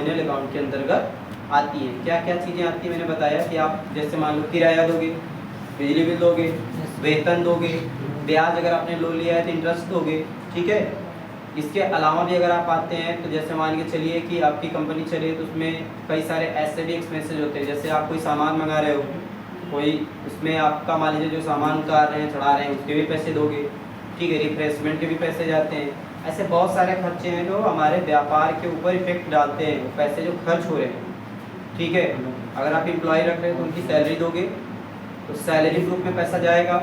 Perennial account के अंतर्गत आती हैं। क्या क्या चीज़ें आती हैं मैंने बताया कि आप जैसे मान लो किराया दोगे, बिजली बिल दोगे, वेतन दोगे, ब्याज अगर आपने लोन लिया है तो इंटरेस्ट दोगे, ठीक है। इसके अलावा भी अगर आप आते हैं तो जैसे मान के चलिए कि आपकी कंपनी चले तो उसमें कई सारे ऐसे भी एक्सपेंसेस होते हैं, जैसे आप कोई सामान मंगा रहे हो, कोई उसमें आपका मान लीजिए जो सामान उतार रहे हैं चढ़ा रहे हैं उसके भी पैसे दोगे, ठीक है। रिफ्रेशमेंट के भी पैसे जाते हैं। ऐसे बहुत सारे खर्चे हैं जो हमारे व्यापार के ऊपर इफेक्ट डालते हैं, वो पैसे जो खर्च हो रहे हैं, ठीक है। अगर आप एम्प्लॉय रख रहे हैं तो उनकी सैलरी दोगे तो सैलरी ग्रुप में पैसा जाएगा।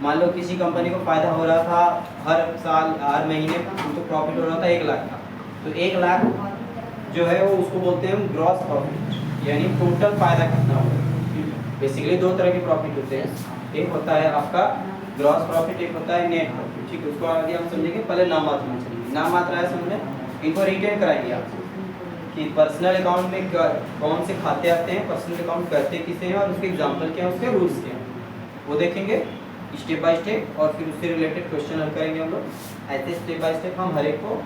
मान लो किसी कंपनी को फ़ायदा हो रहा था हर साल हर महीने उनको प्रॉफिट हो रहा था 1 लाख का, तो 1 लाख जो है वो उसको बोलते हैं ग्रॉस प्रॉफिट, यानी टोटल फ़ायदा कितना होगा। बेसिकली 2 तरह के प्रॉफिट होते हैं, एक होता है आपका ग्रॉस प्रॉफिट, एक होता है नेट प्रॉफिट, ठीक है। उसको आगे हम समझेंगे, पहले नाम मात्र में चलेंगे। नाम मात्र है समझे, इनको रिटेन कराएंगे आपको कि पर्सनल अकाउंट में कौन से खाते आते हैं, पर्सनल अकाउंट करते किसे हैं और उसके एग्जाम्पल क्या है, उसके रूल्स क्या हैं, वो देखेंगे स्टेप बाय स्टेप, और फिर उससे रिलेटेड क्वेश्चन हल करेंगे हम लोग। ऐसे स्टेप बाय स्टेप हम हर एक को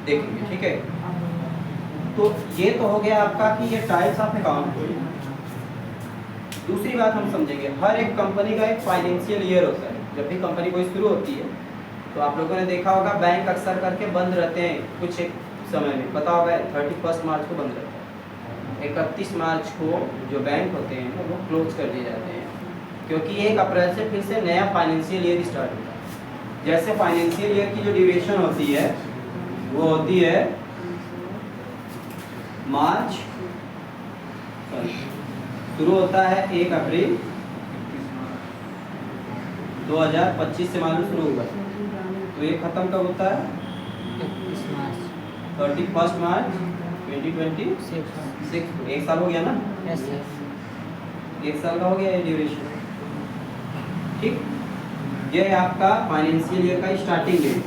देखेंगे, ठीक है। तो ये तो हो गया आपका कि ये टाइप्स ऑफ अकाउंट। दूसरी बात हम समझेंगे, हर एक कंपनी का एक फाइनेंशियल ईयर होता है। जब भी कंपनी कोई शुरू होती है तो आप लोगों ने देखा होगा बैंक अक्सर करके बंद रहते हैं कुछ एक समय में, पता होगा 31 मार्च को बंद रहता है, 31 मार्च को जो बैंक होते हैं वो क्लोज कर दिए जाते हैं, क्योंकि 1 अप्रैल से फिर से नया फाइनेंशियल ईयर स्टार्ट होता है। जैसे फाइनेंशियल ईयर की जो ड्यूरेशन होती है वो होती है मार्च, शुरू होता है 1 अप्रैल 2025 से मालूम शुरू होगा, तो ये खत्म कब होता है 31 मार्च 2026। 1 साल हो गया ना, 1 साल का हो गया ये ड्यूरेशन, ठीक। ये है आपका फाइनेंशियल ईयर का स्टार्टिंग डेट।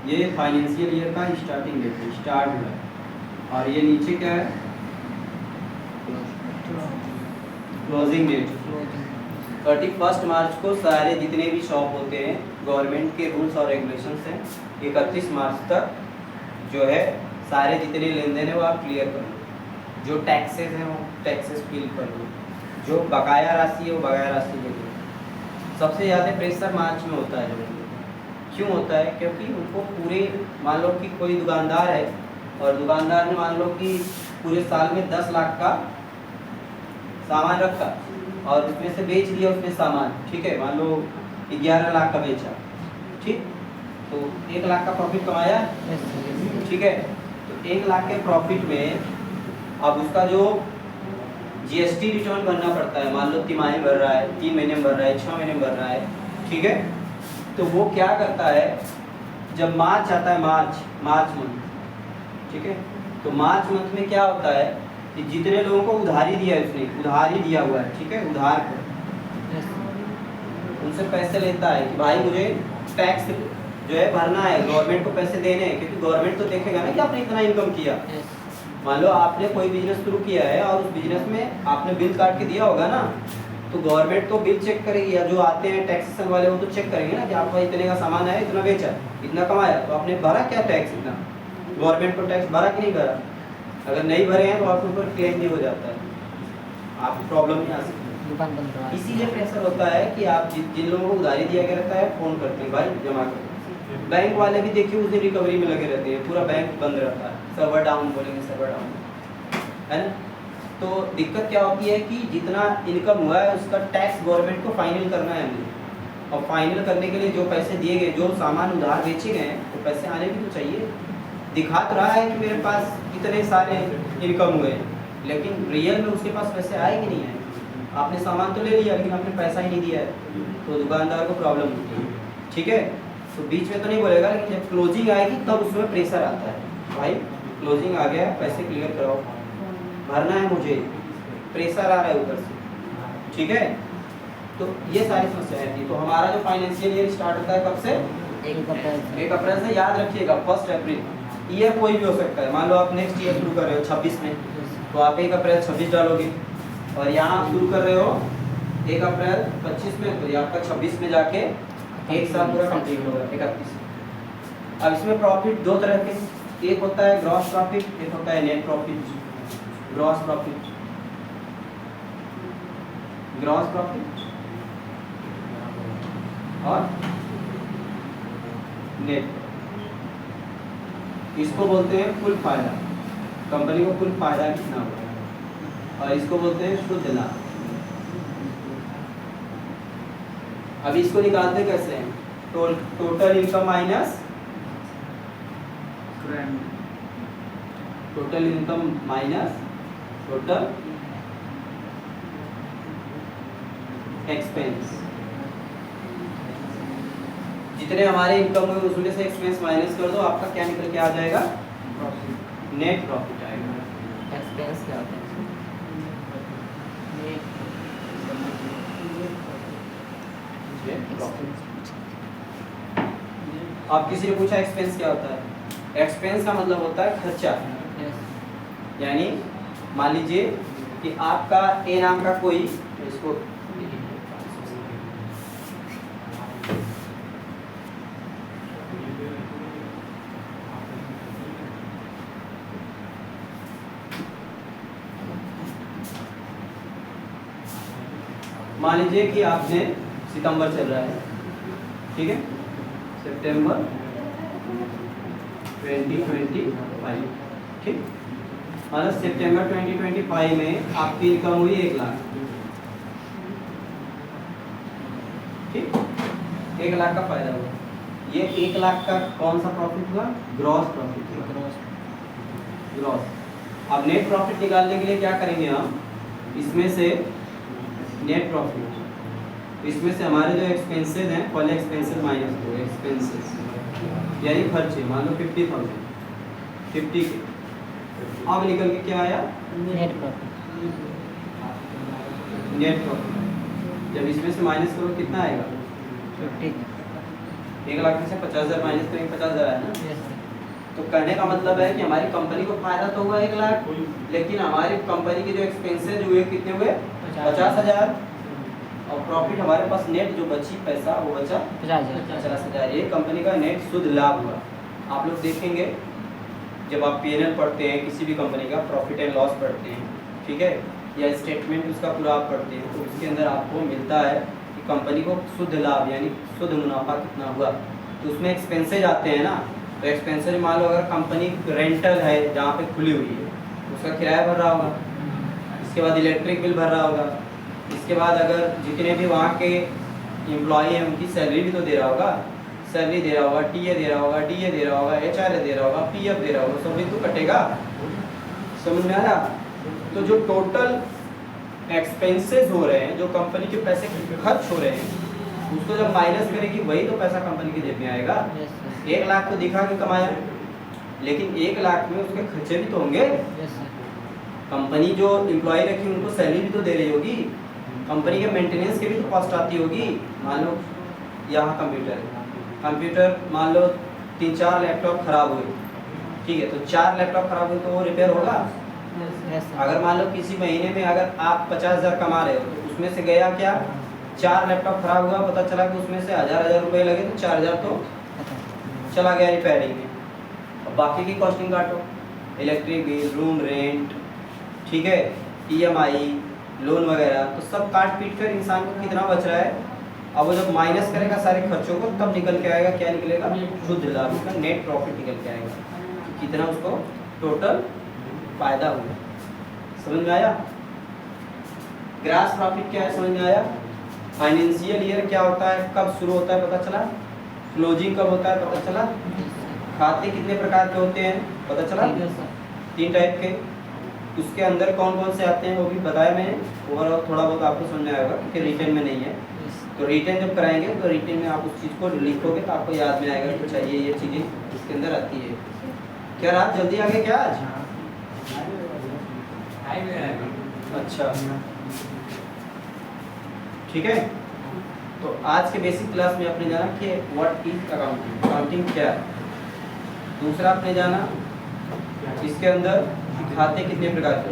ये फाइनेंशियल ईयर का स्टार्टिंग डेट है, स्टार्ट हुआ है। और ये नीचे क्या है, क्लोजिंग डेट। 31 मार्च को सारे जितने भी शॉप होते हैं, गवर्नमेंट के रूल्स और रेगुलेशंस हैं, 31 मार्च तक जो है सारे जितने लेन देन है वो आप क्लियर कर लो। जो टैक्सेस हैं वो टैक्सेस फिल कर लो, जो बकाया राशि है वो बकाया राशि ले लो। सबसे ज़्यादा प्रेशर मार्च में होता है। क्यों होता है, क्योंकि उनको पूरे, मान लो कि कोई दुकानदार है और दुकानदार ने मान लो कि पूरे साल में 10 लाख का सामान रखा और उसमें से बेच दिया उसने सामान, ठीक है, मान लो 11 लाख का बेचा, ठीक, तो 1 लाख का प्रॉफिट कमाया, ठीक है। तो 1 लाख के प्रॉफिट में अब उसका जो जीएसटी रिटर्न भरना पड़ता है, मान लो तिमाही भर रहा है, 3 महीने में भर रहा है, 6 महीने में भर रहा है, ठीक है। तो वो क्या करता है, जब मार्च आता है, मार्च मंथ, ठीक है, तो मार्च मंथ में क्या होता है कि जितने लोगों को उधारी दिया है, उसने उधारी दिया हुआ है, ठीक है, उधार पर उनसे पैसे लेता है कि भाई मुझे टैक्स जो है भरना है, गवर्नमेंट को पैसे देने हैं, क्योंकि गवर्नमेंट तो देखेगा ना कि आपने इतना इनकम किया। मान लो आपने कोई बिजनेस शुरू किया है और उस बिजनेस में आपने बिल काट के दिया होगा ना, तो गवर्नमेंट तो बिल चेक करेगी, या जो आते हैं टैक्सेशन वाले वो तो चेक करेंगे ना कि आपका इतने का सामान है, इतना बेचा, इतना कमाया, तो आपने भरा क्या टैक्स, इतना गवर्नमेंट को टैक्स भरा कि नहीं भरा। अगर नहीं भरे हैं तो आपके ऊपर क्लेम भी हो जाता है, आपको प्रॉब्लम नहीं आ सकती। इसीलिए प्रेशर होता है कि आप जिन लोगों को उधारी दिया गया रहता है फ़ोन करते हैं, भाई जमा करो। बैंक वाले भी देखिए उस दिन रिकवरी में लगे रहते हैं, पूरा बैंक बंद रहता है, सर्वर डाउन बोलेंगे, सर्वर डाउन, है ना। तो दिक्कत क्या होती है कि जितना इनकम हुआ है उसका टैक्स गवर्नमेंट को फाइनल करना है हमें, और फाइनल करने के लिए जो पैसे दिए गए, जो सामान उधार बेचे गए हैं, तो पैसे आने भी तो चाहिए। दिखा तो रहा है कि मेरे पास इतने सारे इनकम हुए, लेकिन रियल में उसके पास पैसे आए कि नहीं आए। आपने सामान तो ले लिया लेकिन आपने पैसा ही नहीं दिया है, तो दुकानदार को प्रॉब्लम होती है, ठीक है। तो बीच में तो नहीं बोलेगा, लेकिन जब क्लोजिंग आएगी तब उसमें प्रेशर आता है, भाई क्लोजिंग आ गया, पैसे क्लियर कराओ, भरना है मुझे, प्रेशर आ रहा है ऊपर से, ठीक है। तो ये सारी समस्याएं थी। तो हमारा जो फाइनेंशियल ईयर स्टार्ट होता है कब से, 1 अप्रैल से। याद रखिएगा 1 अप्रैल, ईयर कोई भी हो सकता है। मान लो आप नेक्स्ट ईयर शुरू कर रहे हो 26 में, तो आप 1 अप्रैल 26 डालोगे, और यहाँ आप शुरू कर रहे हो 1 अप्रैल 25 में, तो ये आपका 26 में जाके 1 साल पूरा कंप्लीट होगा, 31। अब इसमें प्रॉफिट दो तरह के, एक होता है ग्रॉस प्रॉफिट, एक होता है net profit. Gross profit, gross profit और नेट। इसको बोलते हैं कुल फायदा, कंपनी को कुल फायदा कितना हुआ, और इसको बोलते हैं शुद्ध लाभ। अभी इसको निकालते कैसे हैं? Total income minus total income minus total expense. जितने हमारे इनकम हुए उसमें से एक्सपेंस माइनस कर दो, आपका क्या निकल के आ जाएगा? नेट प्रॉफिट आएगा। एक्सपेंस क्या होता है? अब किसी ने पूछा एक्सपेंस क्या होता है? एक्सपेंस का मतलब होता है खर्चा। यानी मान लीजिए कि आपका ए नाम का कोई, इसको मान लीजिए कि आपने सितंबर चल रहा है, ठीक है, सितंबर 2025, ठीक। मतलब सितंबर 2025 में आपकी इनकम हुई 1 लाख, ठीक, 1 लाख का फायदा हुआ। ये 1 लाख का कौन सा प्रॉफिट हुआ? ग्रॉस प्रॉफिट हुआ, ग्रॉस। अब नेट प्रॉफिट निकालने के लिए क्या करेंगे हम? इसमें से नेट प्रॉफिट, इसमें से हमारे जो एक्सपेंसेस हैं, पहले एक्सपेंसेस माइनस हो, एक्सपेंसेस यानी खर्चे, मान लो 50,000, 50 के, अब निकल के क्या आया? Net profit. नेट प्रॉफिट जब इसमें से माइनस करो कितना आएगा? 50। 1 लाख में से 50,000 माइनस करेंगे, 50,000 है ना। तो कहने का मतलब है कि हमारी कंपनी को फायदा तो हुआ 1 लाख, लेकिन हमारी कंपनी के जो एक्सपेंसेस हुए कितने हुए? 50,000, और प्रॉफिट हमारे पास नेट जो बची पैसा वो बचा 50,000। ये कंपनी का नेट शुद्ध लाभ हुआ। आप लोग देखेंगे जब आप P&L पढ़ते हैं किसी भी कंपनी का, प्रॉफिट एंड लॉस पढ़ते हैं, ठीक है, या स्टेटमेंट उसका पूरा आप पढ़ते हैं, तो उसके अंदर आपको मिलता है कि कंपनी को शुद्ध लाभ यानी शुद्ध मुनाफा कितना हुआ। तो उसमें एक्सपेंसेज आते हैं ना, तो एक्सपेंसेज मान लो अगर कंपनी रेंटल है जहाँ पे खुली हुई है, उसका किराया भर रहा होगा, इसके बाद इलेक्ट्रिक बिल भर रहा होगा, इसके बाद अगर जितने भी वहाँ के एम्प्लॉई हैं उनकी सैलरी भी तो दे रहा होगा, सैलरी दे रहा होगा, टीए दे रहा होगा, डीए दे रहा होगा, एचआरए दे रहा होगा, पीएफ दे रहा होगा, सब भी तो कटेगा। समझ में आ रहा? तो जो टोटल एक्सपेंसेस हो रहे हैं, जो कंपनी के पैसे खर्च हो रहे हैं, उसको जब माइनस करेगी वही तो पैसा कंपनी की जेब में आएगा। 1 लाख तो दिखा के कमाया, लेकिन 1 लाख में उसके खर्चे भी तो होंगे। कंपनी जो एम्प्लॉय रखी उनको सैलरी भी तो दे रही होगी, कंपनी के मेंटेनेंस की भी तो कॉस्ट आती होगी। मान लो यहाँ कंप्यूटर है, कंप्यूटर मान लो 3-4 लैपटॉप खराब हुए, ठीक है, तो 4 लैपटॉप खराब हुए तो वो रिपेयर होगा। अगर मान लो किसी महीने में अगर आप 50,000 कमा रहे हो तो उसमें से गया क्या? 4 लैपटॉप खराब हुआ, पता चला कि उसमें से 1,000 रुपये लगे, तो 4,000 तो चला गया रिपेयरिंग में। और बाकी की कॉस्टिंग काटो, इलेक्ट्रिक बिल, रूम रेंट, ठीक है, EMI, लोन वगैरह, तो सब काट पीट कर इंसान को कितना बच रहा है। अब वो जब माइनस करेगा सारे खर्चों को तब निकल के आएगा, क्या निकलेगा? शुद्ध लाभ, उसका नेट प्रॉफिट निकल के आएगा, कितना उसको टोटल फायदा हुआ। समझ में आया? ग्रॉस प्रॉफिट क्या है समझ में आया? फाइनेंशियल ईयर क्या होता है, कब शुरू होता है पता चला, क्लोजिंग कब होता है पता चला, खाते कितने प्रकार के होते हैं पता चला, 3 टाइप के, उसके अंदर कौन कौन से आते हैं वो भी बताया मैंने, ओवरऑल थोड़ा बहुत आपको समझ में आएगा क्योंकि रिटर्न में नहीं है। तो रिटर्न जब कराएंगे तो रिटर्न में आप उस चीज़ को लिखोगे तो आपको याद में आएगा कि चाहिए ये चीज़ें इसके अंदर आती है। क्या रात जल्दी आ गए क्या आज? अच्छा, ठीक है। तो आज के बेसिक क्लास में आपने जाना कि व्हाट इज अकाउंटिंग, अकाउंटिंग क्या है। दूसरा आपने जाना इसके अंदर खाते कितने प्रकार के।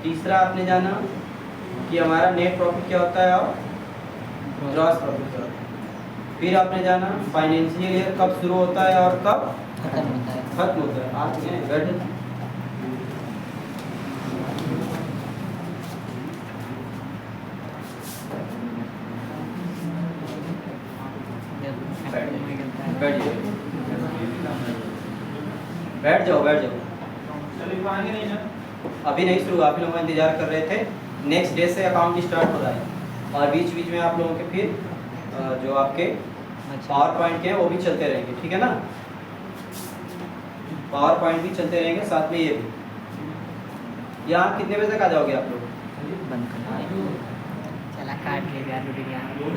तीसरा आपने जाना कि हमारा नेट प्रॉफिट क्या होता है और ग्रॉस प्रॉफिट क्या होता है। फिर आपने जाना फाइनेंशियल ईयर कब शुरू होता है और कब खत्म होता है। खत्म होता है। आप हैं बैठ जब बैठ अप्रैल में गिरता है। बैठ जाओ बैठ जाओ बैठ जाओ। अभी नहीं शुरू, आप लोग इंतजार कर रहे थे। नेक्स्ट डे से अकाउंट स्टार्ट हो रहा है और बीच बीच में आप लोगों के फिर जो आपके अच्छा पावर पॉइंट के हैं वो भी चलते रहेंगे, ठीक है ना। पावर पॉइंट भी चलते रहेंगे साथ में ये भी। यहाँ कितने बजे तक आ जाओगे आप लोग? बंद करना है। चला काट ले यार,